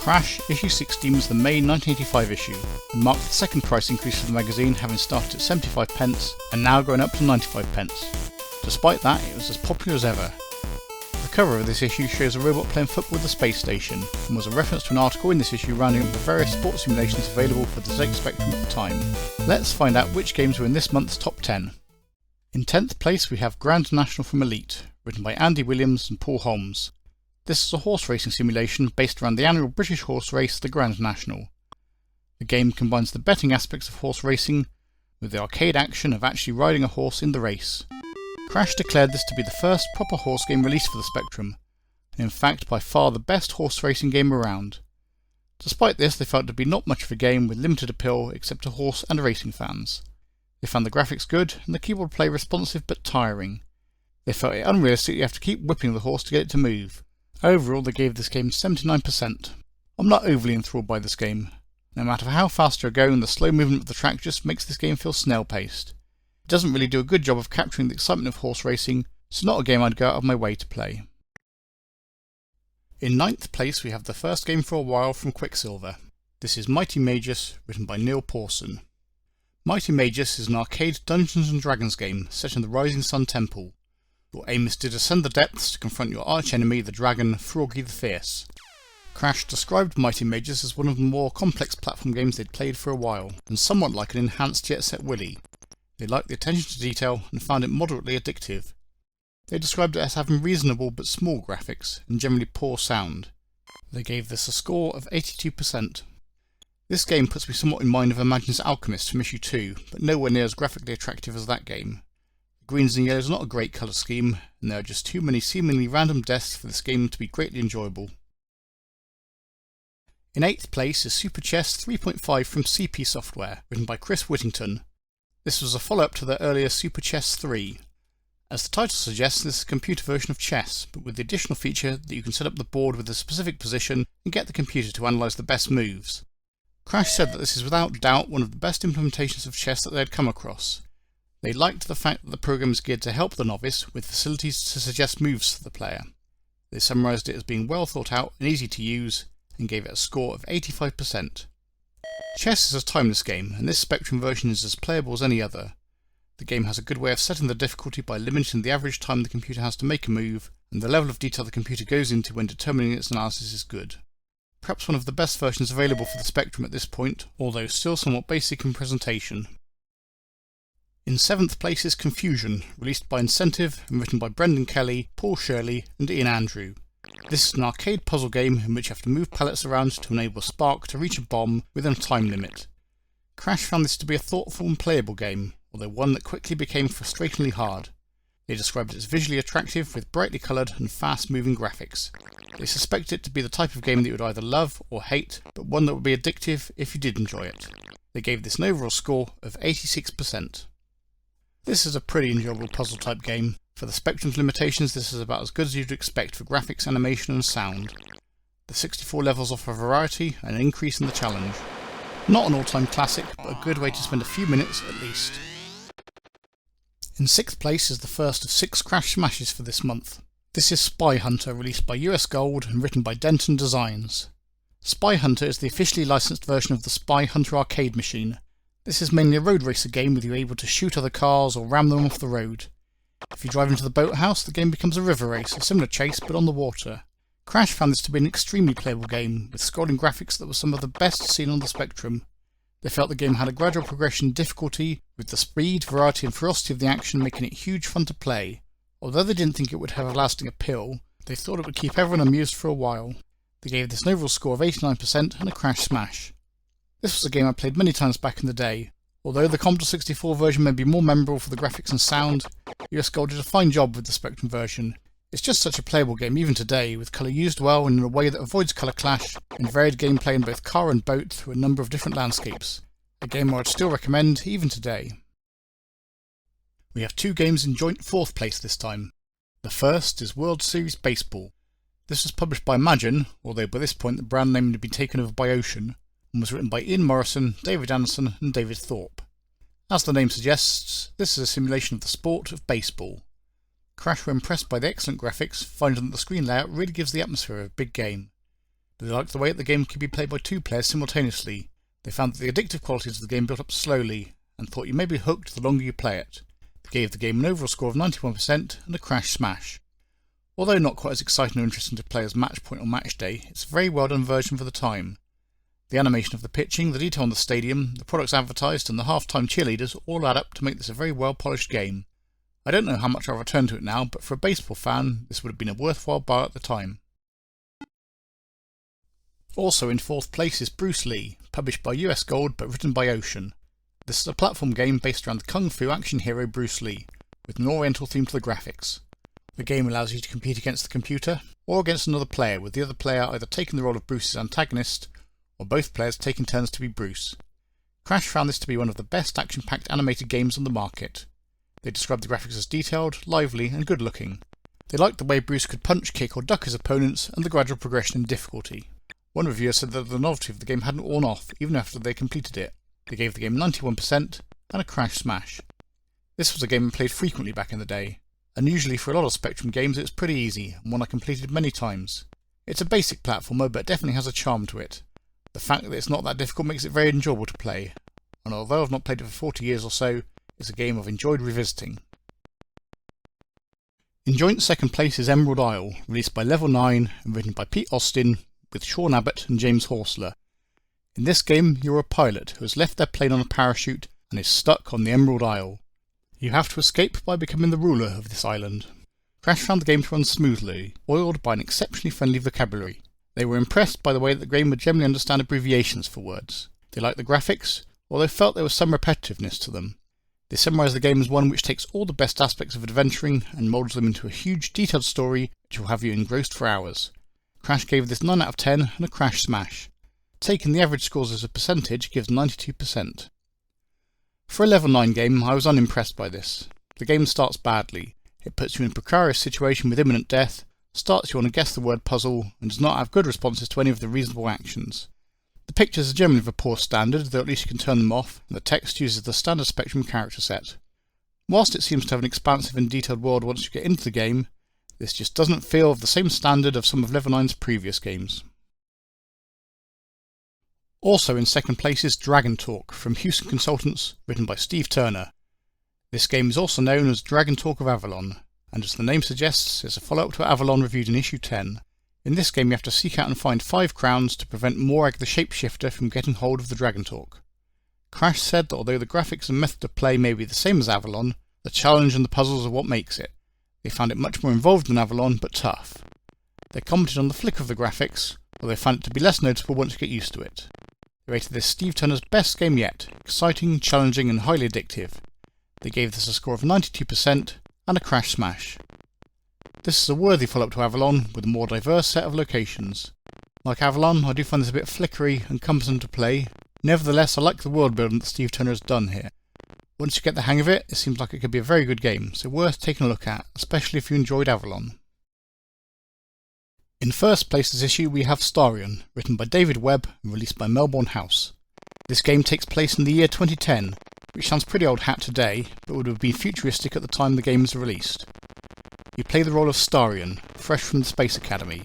Crash issue 16 was the May 1985 issue and marked the second price increase for the magazine, having started at 75 pence and now going up to 95 pence. Despite that, it was as popular as ever. The cover of this issue shows a robot playing football with the space station and was a reference to an article in this issue rounding up the various sports simulations available for the ZX Spectrum at the time. Let's find out which games were in this month's top 10. In 10th place we have Grand National from Elite, written by Andy Williams and Paul Holmes. This is a horse racing simulation based around the annual British horse race, the Grand National. The game combines the betting aspects of horse racing with the arcade action of actually riding a horse in the race. Crash declared this to be the first proper horse game released for the Spectrum, and in fact by far the best horse racing game around. Despite this, they felt it to be not much of a game with limited appeal except to horse and racing fans. They found the graphics good and the keyboard play responsive but tiring. They felt it unrealistic you have to keep whipping the horse to get it to move. Overall, they gave this game 79%. I'm not overly enthralled by this game. No matter how fast you're going, the slow movement of the track just makes this game feel snail-paced. It doesn't really do a good job of capturing the excitement of horse racing, so not a game I'd go out of my way to play. In 9th place we have the first game for a while from Quicksilver. This is Mighty Majis, written by Neil Pawson. Mighty Majis is an arcade Dungeons & Dragons game set in the Rising Sun Temple. Your aim is to descend the depths to confront your arch-enemy, the dragon Froggy the Fierce. Crash described Mighty Majis as one of the more complex platform games they'd played for a while, and somewhat like an enhanced Jet Set Willy. They liked the attention to detail and found it moderately addictive. They described it as having reasonable but small graphics and generally poor sound. They gave this a score of 82%. This game puts me somewhat in mind of Majis Alchemist from issue 2, but nowhere near as graphically attractive as that game. The greens and yellows are not a great colour scheme, and there are just too many seemingly random deaths for this game to be greatly enjoyable. In 8th place is Super Chess 3.5 from CP Software, written by Chris Whittington. This was a follow-up to their earlier Super Chess 3. As the title suggests, this is a computer version of chess, but with the additional feature that you can set up the board with a specific position and get the computer to analyse the best moves. Crash said that this is without doubt one of the best implementations of chess that they had come across. They liked the fact that the program is geared to help the novice with facilities to suggest moves to the player. They summarised it as being well thought out and easy to use, and gave it a score of 85%. Chess is a timeless game, and this Spectrum version is as playable as any other. The game has a good way of setting the difficulty by limiting the average time the computer has to make a move, and the level of detail the computer goes into when determining its analysis is good. Perhaps one of the best versions available for the Spectrum at this point, although still somewhat basic in presentation. In 7th place is Confusion, released by Incentive and written by Brendan Kelly, Paul Shirley and Ian Andrew. This is an arcade puzzle game in which you have to move pellets around to enable a spark to reach a bomb within a time limit. Crash found this to be a thoughtful and playable game, although one that quickly became frustratingly hard. They described it as visually attractive with brightly coloured and fast-moving graphics. They suspect it to be the type of game that you would either love or hate, but one that would be addictive if you did enjoy it. They gave this an overall score of 86%. This is a pretty enjoyable puzzle-type game. For the Spectrum's limitations, this is about as good as you'd expect for graphics, animation and sound. The 64 levels offer variety and an increase in the challenge. Not an all-time classic, but a good way to spend a few minutes at least. In 6th place is the first of 6 Crash smashes for this month. This is Spy Hunter, released by US Gold and written by Denton Designs. Spy Hunter is the officially licensed version of the Spy Hunter arcade machine. This is mainly a road racer game with you able to shoot other cars or ram them off the road. If you drive into the boathouse, the game becomes a river race, a similar chase but on the water. Crash found this to be an extremely playable game, with scrolling graphics that were some of the best seen on the Spectrum. They felt the game had a gradual progression in difficulty, with the speed, variety and ferocity of the action making it huge fun to play. Although they didn't think it would have a lasting appeal, they thought it would keep everyone amused for a while. They gave this an overall score of 89% and a Crash smash. This was a game I played many times back in the day. Although the Commodore 64 version may be more memorable for the graphics and sound, US Gold did a fine job with the Spectrum version. It's just such a playable game even today, with colour used well and in a way that avoids colour clash, and varied gameplay in both car and boat through a number of different landscapes. A game I would still recommend even today. We have 2 games in joint 4th place this time. The first is World Series Baseball. This was published by Imagine, although by this point the brand name had been taken over by Ocean, and was written by Ian Morrison, David Anderson and David Thorpe. As the name suggests, this is a simulation of the sport of baseball. Crash were impressed by the excellent graphics, finding that the screen layout really gives the atmosphere of a big game. but they liked the way that the game could be played by 2 players simultaneously. They found that the addictive qualities of the game built up slowly, and thought you may be hooked the longer you play it. They gave the game an overall score of 91% and a crash smash. Although not quite as exciting or interesting to play as Match Point or Match Day, it's a very well done version for the time. The animation of the pitching, the detail on the stadium, the products advertised and the half-time cheerleaders all add up to make this a very well polished game. I don't know how much I'll return to it now, but for a baseball fan this would have been a worthwhile buy at the time. Also in 4th place is Bruce Lee, published by US Gold but written by Ocean. This is a platform game based around the kung fu action hero Bruce Lee, with an oriental theme to the graphics. The game allows you to compete against the computer, or against another player, with the other player either taking the role of Bruce's antagonist, or both players taking turns to be Bruce. Crash found this to be one of the best action-packed animated games on the market. They described the graphics as detailed, lively and good-looking. They liked the way Bruce could punch, kick or duck his opponents, and the gradual progression in difficulty. One reviewer said that the novelty of the game hadn't worn off, even after they completed it. They gave the game 91% and a crash smash. This was a game I played frequently back in the day. Unusually for a lot of Spectrum games it's pretty easy, and one I completed many times. It's a basic platformer but it definitely has a charm to it. The fact that it's not that difficult makes it very enjoyable to play, and although I've not played it for 40 years or so, it's a game I've enjoyed revisiting. In joint second place is Emerald Isle, released by Level 9 and written by Pete Austin with Sean Abbott and James Horsler. In this game you're a pilot who has left their plane on a parachute and is stuck on the Emerald Isle. You have to escape by becoming the ruler of this island. Crash found the game to run smoothly, oiled by an exceptionally friendly vocabulary. They were impressed by the way that the game would generally understand abbreviations for words. They liked the graphics, although felt there was some repetitiveness to them. They summarised the game as one which takes all the best aspects of adventuring and moulds them into a huge detailed story which will have you engrossed for hours. Crash gave this 9 out of 10 and a crash smash. Taking the average scores as a percentage gives 92%. For a level 9 game I was unimpressed by this. The game starts badly. It puts you in a precarious situation with imminent death, starts you on a guess the word puzzle, and does not have good responses to any of the reasonable actions. The pictures are generally of a poor standard, though at least you can turn them off, and the text uses the standard Spectrum character set. Whilst it seems to have an expansive and detailed world once you get into the game, this just doesn't feel of the same standard of some of Level 9's previous games. Also in second place is Dragon Talk from Houston Consultants, written by Steve Turner. This game is also known as Dragon Talk of Avalon, and as the name suggests, it's a follow-up to Avalon reviewed in issue 10. In this game you have to seek out and find 5 crowns to prevent Morag the Shapeshifter from getting hold of the Dragon Talk. Crash said that although the graphics and method of play may be the same as Avalon, the challenge and the puzzles are what makes it. They found it much more involved than Avalon, but tough. They commented on the flick of the graphics, although they found it to be less noticeable once you get used to it. They rated this Steve Turner's best game yet, exciting, challenging and highly addictive. They gave this a score of 92% and a crash smash. This is a worthy follow-up to Avalon with a more diverse set of locations. Like Avalon, I do find this a bit flickery and cumbersome to play. Nevertheless, I like the world building that Steve Turner has done here. Once you get the hang of it, it seems like it could be a very good game, so worth taking a look at, especially if you enjoyed Avalon. In first place this issue we have Starion, written by David Webb and released by Melbourne House. This game takes place in the year 2010, which sounds pretty old hat today, but would have been futuristic at the time the game was released. You play the role of Starion, fresh from the Space Academy.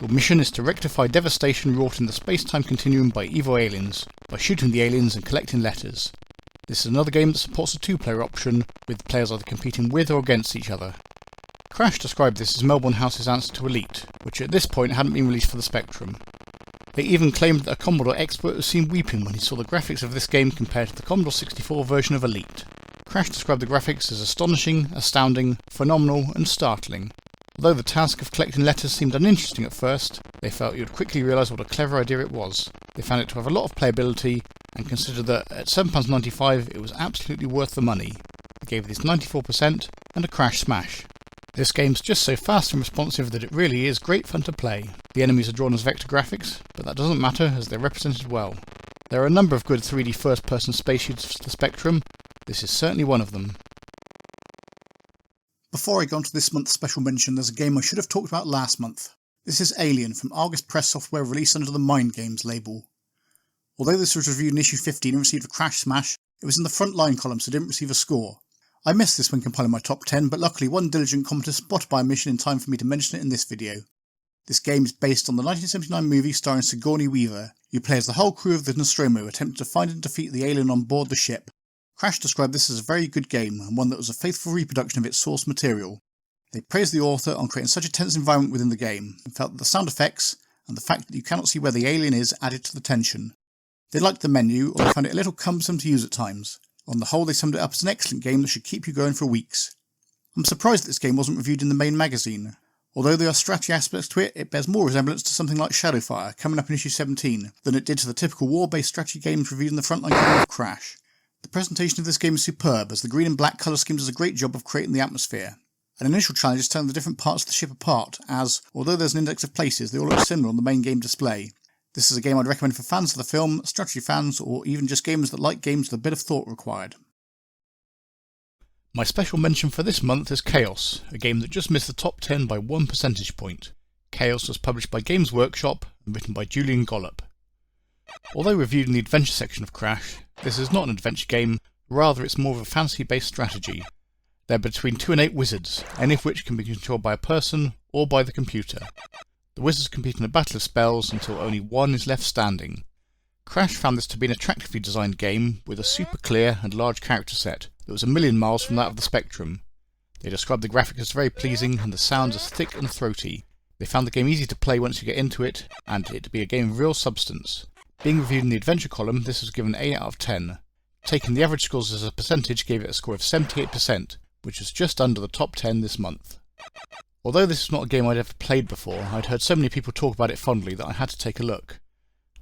Your mission is to rectify devastation wrought in the space-time continuum by evil aliens, by shooting the aliens and collecting letters. This is another game that supports a 2-player option, with players either competing with or against each other. Crash described this as Melbourne House's answer to Elite, which at this point hadn't been released for the Spectrum. They even claimed that a Commodore expert was seen weeping when he saw the graphics of this game compared to the Commodore 64 version of Elite. Crash described the graphics as astonishing, astounding, phenomenal and startling. Although the task of collecting letters seemed uninteresting at first, they felt you would quickly realise what a clever idea it was. They found it to have a lot of playability and considered that at £7.95 it was absolutely worth the money. They gave this 94% and a crash smash. This game's just so fast and responsive that it really is great fun to play. The enemies are drawn as vector graphics, but that doesn't matter as they're represented well. There are a number of good 3D first-person spaceships for the Spectrum. This is certainly one of them. Before I go on to this month's special mention, there's a game I should have talked about last month. This is Alien from Argus Press Software, released under the Mind Games label. Although this was reviewed in issue 15 and received a crash smash, it was in the front line column so it didn't receive a score. I missed this when compiling my top 10, but luckily one diligent commenter spotted my omission in time for me to mention it in this video. This game is based on the 1979 movie starring Sigourney Weaver. You play as the whole crew of the Nostromo attempting to find and defeat the alien on board the ship. Crash described this as a very good game and one that was a faithful reproduction of its source material. They praised the author on creating such a tense environment within the game and felt that the sound effects and the fact that you cannot see where the alien is added to the tension. They liked the menu, or found it a little cumbersome to use at times. On the whole, they summed it up as an excellent game that should keep you going for weeks. I'm surprised that this game wasn't reviewed in the main magazine. Although there are strategy aspects to it, it bears more resemblance to something like Shadowfire, coming up in issue 17, than it did to the typical war-based strategy games reviewed in the frontline career of Crash. The presentation of this game is superb, as the green and black colour scheme does a great job of creating the atmosphere. An initial challenge is telling the different parts of the ship apart, as, although there's an index of places, they all look similar on the main game display. This is a game I'd recommend for fans of the film, strategy fans, or even just gamers that like games with a bit of thought required. My special mention for this month is Chaos, a game that just missed the top 10 by 1 percentage point. Chaos was published by Games Workshop and written by Julian Gollop. Although reviewed in the adventure section of Crash, this is not an adventure game, rather it's more of a fantasy-based strategy. There are between 2 and 8 wizards, any of which can be controlled by a person or by the computer. The wizards compete in a battle of spells until only one is left standing. Crash found this to be an attractively designed game with a super clear and large character set that was a million miles from that of the Spectrum. They described the graphics as very pleasing and the sounds as thick and throaty. They found the game easy to play once you get into it, and it to be a game of real substance. Being reviewed in the adventure column, this was given 8 out of 10. Taking the average scores as a percentage gave it a score of 78%, which is just under the top 10 this month. Although this is not a game I'd ever played before, I'd heard so many people talk about it fondly that I had to take a look.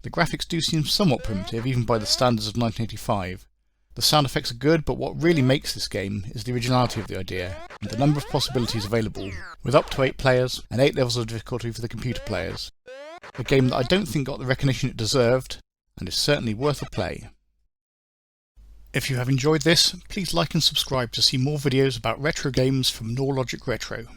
The graphics do seem somewhat primitive, even by the standards of 1985. The sound effects are good, but what really makes this game is the originality of the idea, and the number of possibilities available, with up to 8 players, and 8 levels of difficulty for the computer players. A game that I don't think got the recognition it deserved, and is certainly worth a play. If you have enjoyed this, please like and subscribe to see more videos about retro games from NorLogic Retro.